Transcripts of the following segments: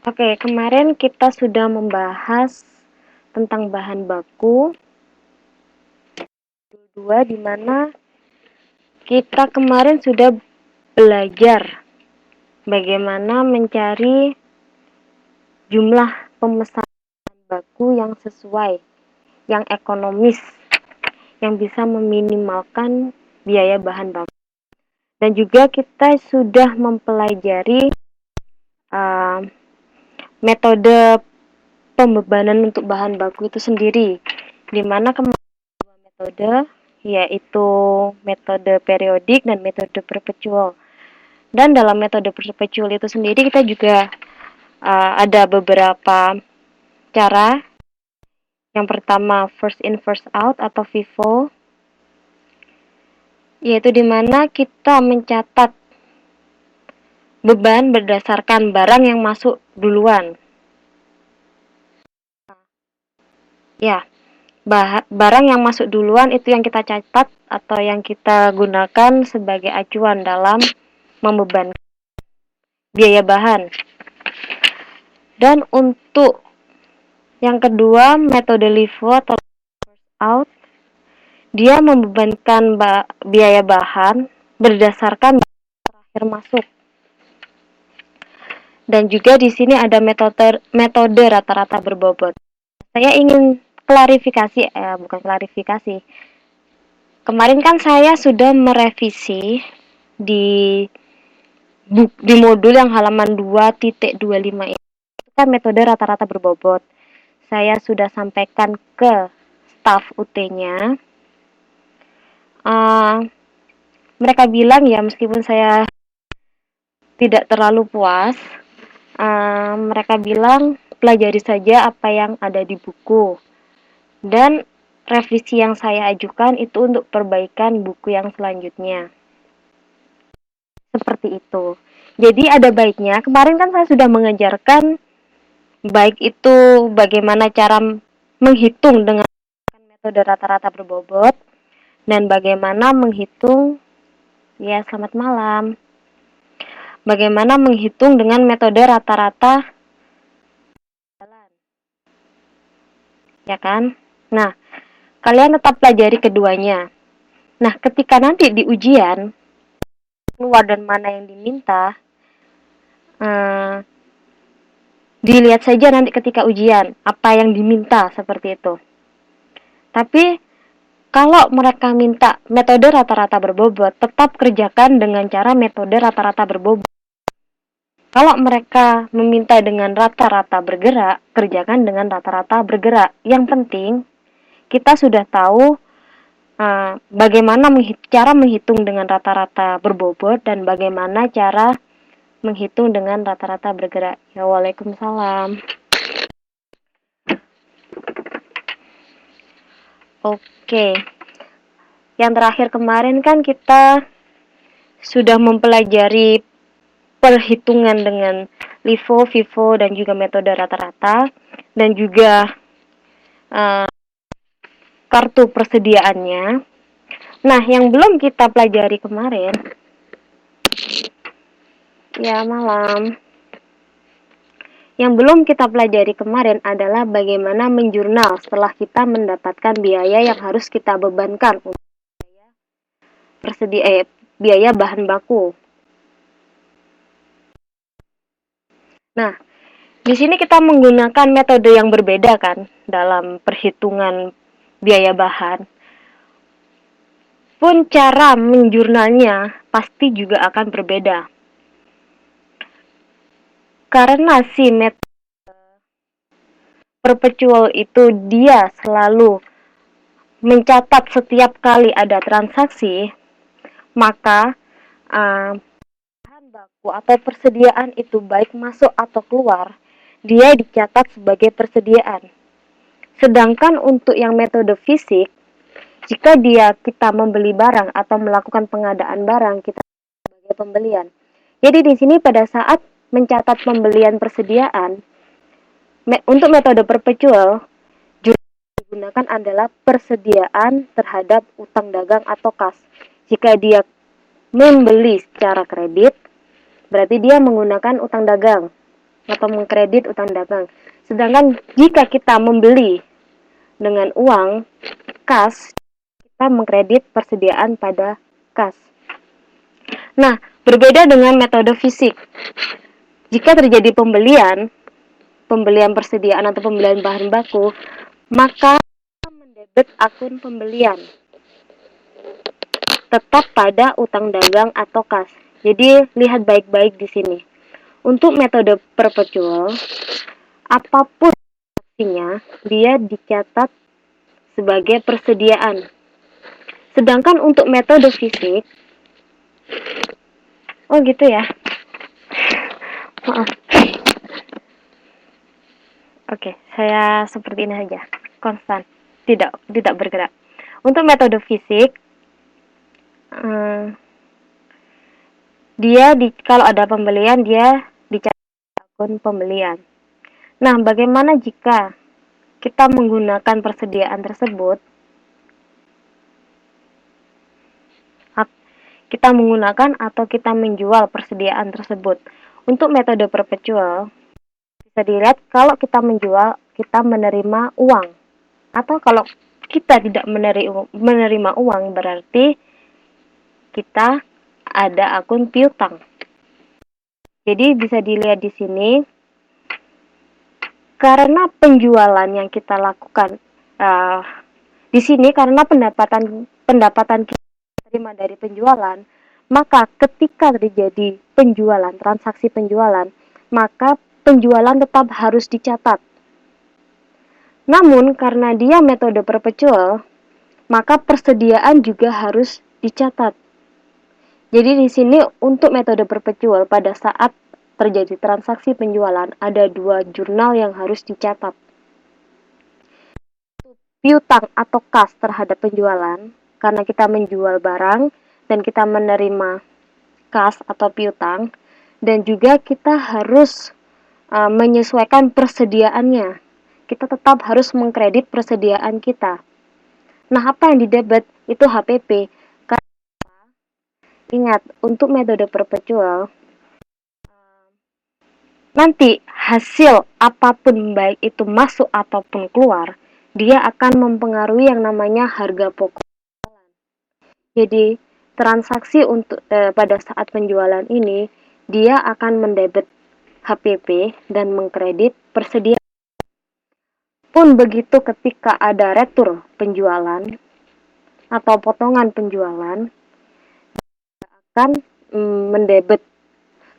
Oke, kemarin kita sudah membahas tentang bahan baku dua, di mana kita kemarin sudah belajar bagaimana mencari jumlah pemesanan bahan baku yang sesuai, yang ekonomis, yang bisa meminimalkan biaya bahan baku. Dan juga kita sudah mempelajari uh, metode pembebanan untuk bahan baku itu sendiri, di mana metode, yaitu metode periodik dan metode perpetual. Dan dalam metode perpetual itu sendiri kita juga ada beberapa cara. Yang pertama first in first out atau FIFO, yaitu di mana kita mencatat beban berdasarkan barang yang masuk duluan. Ya, barang yang masuk duluan itu yang kita catat atau yang kita gunakan sebagai acuan dalam membebankan biaya bahan. Dan untuk yang kedua, metode LIFO atau first out, dia membebankan biaya bahan berdasarkan terakhir masuk. Dan juga di sini ada metode rata-rata berbobot. Saya ingin klarifikasi, bukan klarifikasi. Kemarin kan saya sudah merevisi di modul yang halaman 2.25 ini. Itu kan metode rata-rata berbobot. Saya sudah sampaikan ke staf UT-nya. Mereka bilang ya, meskipun saya tidak terlalu puas, mereka bilang pelajari saja apa yang ada di buku. Dan revisi yang saya ajukan itu untuk perbaikan buku yang selanjutnya. Seperti itu. Jadi ada baiknya, kemarin kan saya sudah mengajarkan baik itu bagaimana cara menghitung dengan metode rata-rata berbobot dan bagaimana menghitung, ya selamat malam, bagaimana menghitung dengan metode rata-rata jalan, ya kan? Nah, kalian tetap pelajari keduanya. Nah, ketika nanti di ujian keluar dan mana yang diminta, dilihat saja nanti ketika ujian apa yang diminta, seperti itu. Tapi kalau mereka minta metode rata-rata berbobot, tetap kerjakan dengan cara metode rata-rata berbobot. Kalau mereka meminta dengan rata-rata bergerak, kerjakan dengan rata-rata bergerak. Yang penting kita sudah tahu bagaimana cara menghitung dengan rata-rata berbobot dan bagaimana cara menghitung dengan rata-rata bergerak. Ya, waalaikumsalam. Oke. Yang terakhir kemarin kan kita sudah mempelajari perhitungan dengan LIFO, FIFO, dan juga metode rata-rata, dan juga kartu persediaannya. Nah, yang belum kita pelajari kemarin, ya malam, yang belum kita pelajari kemarin adalah bagaimana menjurnal setelah kita mendapatkan biaya yang harus kita bebankan untuk biaya bahan baku. Nah, di sini kita menggunakan metode yang berbeda kan dalam perhitungan biaya bahan. Pun cara menjurnalnya pasti juga akan berbeda. Karena si metode perpetual itu dia selalu mencatat setiap kali ada transaksi, maka bahan baku atau persediaan itu baik masuk atau keluar, dia dicatat sebagai persediaan. Sedangkan untuk yang metode fisik, jika kita membeli barang atau melakukan pengadaan barang, kita sebagai pembelian. Jadi di sini pada saat mencatat pembelian persediaan, untuk metode perpetual, yang digunakan adalah persediaan terhadap utang dagang atau kas. Jika dia membeli secara kredit, berarti dia menggunakan utang dagang. atau mengkredit utang dagang. Sedangkan jika kita membeli dengan uang kas, kita mengkredit persediaan pada kas. Nah, berbeda dengan metode fisik. Jika terjadi pembelian persediaan atau pembelian bahan baku, maka mendebit akun pembelian tetap pada utang dagang atau kas. Jadi lihat baik-baik di sini. Untuk metode perpetual, apapun transaksinya, dia dicatat sebagai persediaan. Sedangkan untuk metode fisik, oh gitu ya. Maaf. Oke, saya seperti ini saja, konstan, tidak bergerak. Untuk metode fisik, kalau ada pembelian dia dicatat akun pembelian. Nah, bagaimana jika kita menggunakan persediaan tersebut? Kita menggunakan atau kita menjual persediaan tersebut. Untuk metode perpetual, bisa dilihat kalau kita menjual, kita menerima uang. Atau kalau kita tidak menerima uang, berarti kita ada akun piutang. Jadi bisa dilihat di sini, karena penjualan yang kita lakukan di sini, karena pendapatan kita terima dari penjualan, maka ketika terjadi penjualan, transaksi penjualan, maka penjualan tetap harus dicatat. Namun karena dia metode perpetual, maka persediaan juga harus dicatat. Jadi di sini untuk metode perpetual, pada saat terjadi transaksi penjualan, ada 2 jurnal yang harus dicatat. Piutang atau kas terhadap penjualan, karena kita menjual barang dan kita menerima kas atau piutang, dan juga kita harus menyesuaikan persediaannya. Kita tetap harus mengkredit persediaan kita. Nah, apa yang didebet itu HPP. Karena ingat, untuk metode perpetual, nanti hasil apapun, baik itu masuk ataupun keluar, dia akan mempengaruhi yang namanya harga pokok. Jadi transaksi untuk pada saat penjualan ini, dia akan mendebet HPP dan mengkredit persediaan. Pun begitu ketika ada retur penjualan atau potongan penjualan, akan mendebet.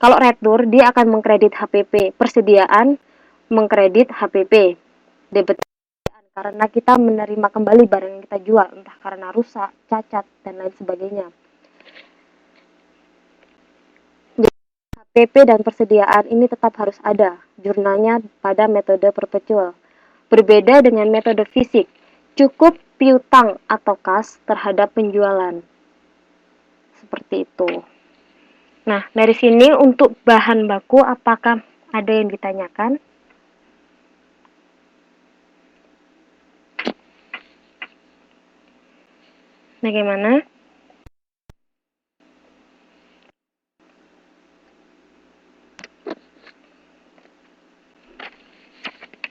Kalau retur, dia akan mengkredit HPP persediaan, mengkredit HPP debet, karena kita menerima kembali barang yang kita jual, entah karena rusak, cacat, dan lain sebagainya. Jadi, HPP dan persediaan ini tetap harus ada jurnalnya pada metode perpetual. Berbeda dengan metode fisik, cukup piutang atau kas terhadap penjualan. Seperti itu. Nah, dari sini untuk bahan baku, apakah ada yang ditanyakan? Bagaimana?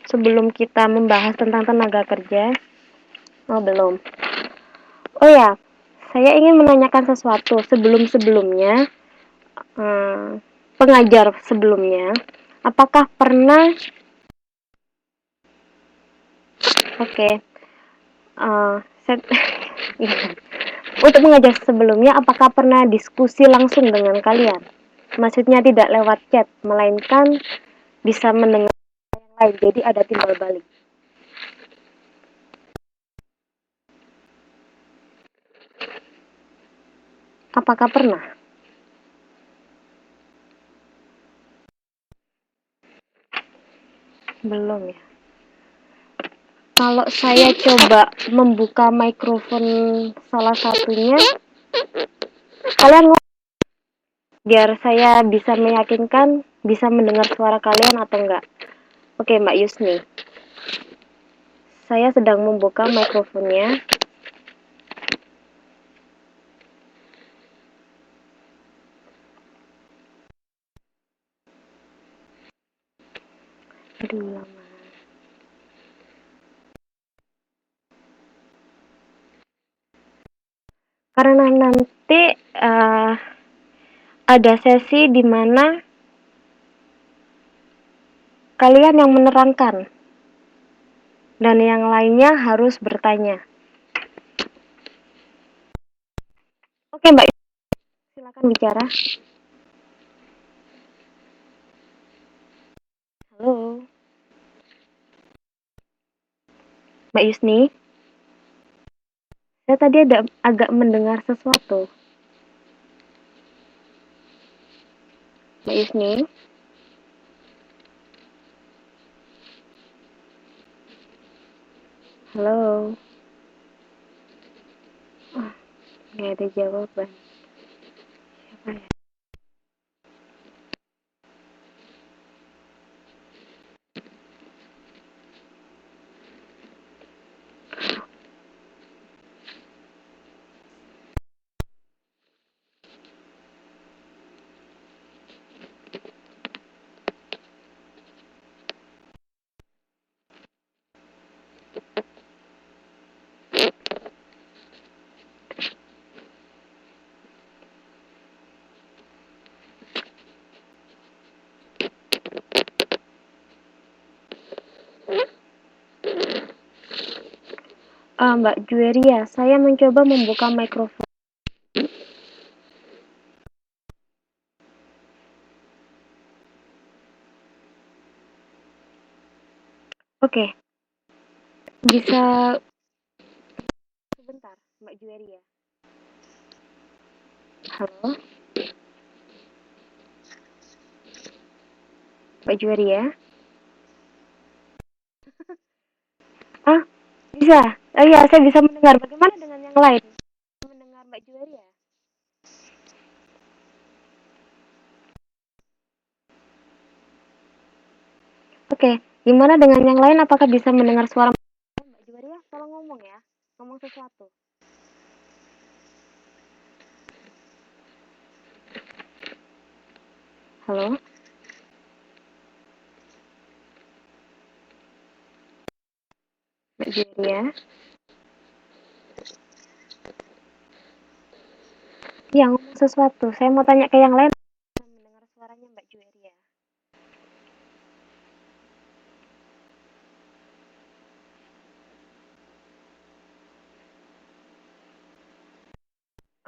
Sebelum kita membahas tentang tenaga kerja, belum. Oh ya, saya ingin menanyakan sesuatu. Sebelum-sebelumnya, pengajar sebelumnya, apakah pernah untuk pengajar sebelumnya, apakah pernah diskusi langsung dengan kalian? Maksudnya tidak lewat chat, melainkan bisa mendengar yang lain, jadi ada timbal balik. Apakah pernah? Belum ya. Kalau saya coba membuka mikrofon salah satunya, kalian ngomong biar saya bisa meyakinkan bisa mendengar suara kalian atau enggak. Oke, Mbak Yusni. Saya sedang membuka mikrofonnya. Aduh, lama. Karena nanti ada sesi di mana kalian yang menerangkan dan yang lainnya harus bertanya. Oke, Mbak, silakan bicara. Halo, Mbak Yusni. Saya tadi agak mendengar sesuatu. Mbak Yusni. Halo. Oh, nggak ada jawaban. Siapa ya? Mbak Jueria, saya mencoba membuka mikrofon. Oke, bisa sebentar, Mbak Jueria. Halo, Mbak Jueria. Ah, bisa. Oh iya, saya bisa mendengar. Bagaimana dengan yang lain? Mendengar Mbak Jueria? Oke, gimana dengan yang lain? Apakah bisa mendengar suara Mbak Jueria? Tolong ngomong ya, ngomong sesuatu. Halo, Mbak Jueria. Ya, ngomong sesuatu. Saya mau tanya ke yang lain. Mendengar suaranya Mbak Jueria.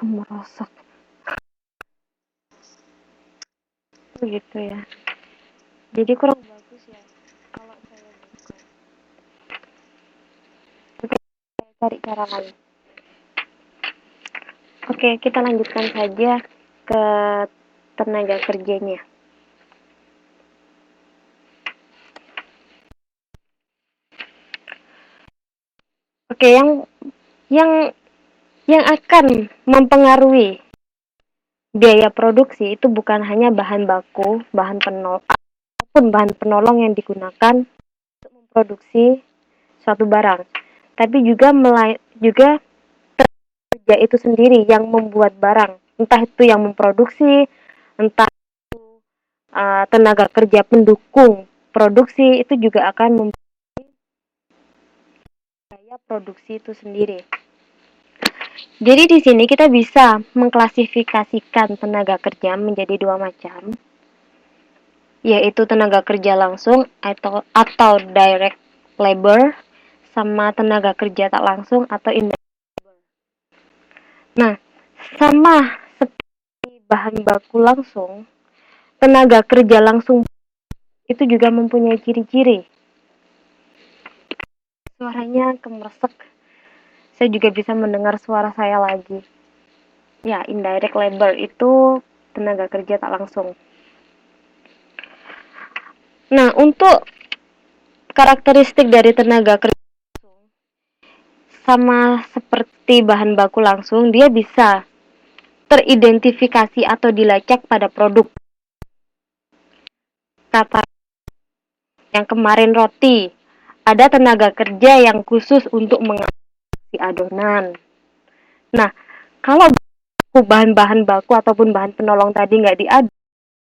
Merosot. Begitu ya. Jadi kurang bagus ya kalau saya buka. Oke, saya cari cara lain. Oke, kita lanjutkan saja ke tenaga kerjanya. Oke, yang akan mempengaruhi biaya produksi itu bukan hanya bahan baku, bahan penolong, ataupun bahan penolong yang digunakan untuk memproduksi suatu barang, tapi juga kerja itu sendiri yang membuat barang, entah itu yang memproduksi, entah tenaga kerja pendukung produksi, itu juga akan mempengaruhi biaya produksi itu sendiri. Jadi di sini kita bisa mengklasifikasikan tenaga kerja menjadi dua macam, yaitu tenaga kerja langsung atau direct labor, sama tenaga kerja tak langsung atau indirect labor. Nah, sama seperti bahan baku langsung, tenaga kerja langsung itu juga mempunyai ciri-ciri. Suaranya kemersek. Saya juga bisa mendengar suara saya lagi. Ya, indirect labor itu tenaga kerja tak langsung. Nah, untuk karakteristik dari tenaga kerja langsung, sama seperti bahan baku langsung, dia bisa teridentifikasi atau dilacak pada produk. Kata yang kemarin roti, ada tenaga kerja yang khusus untuk mengaduk adonan. Nah, kalau bahan-bahan baku ataupun bahan penolong tadi nggak diaduk,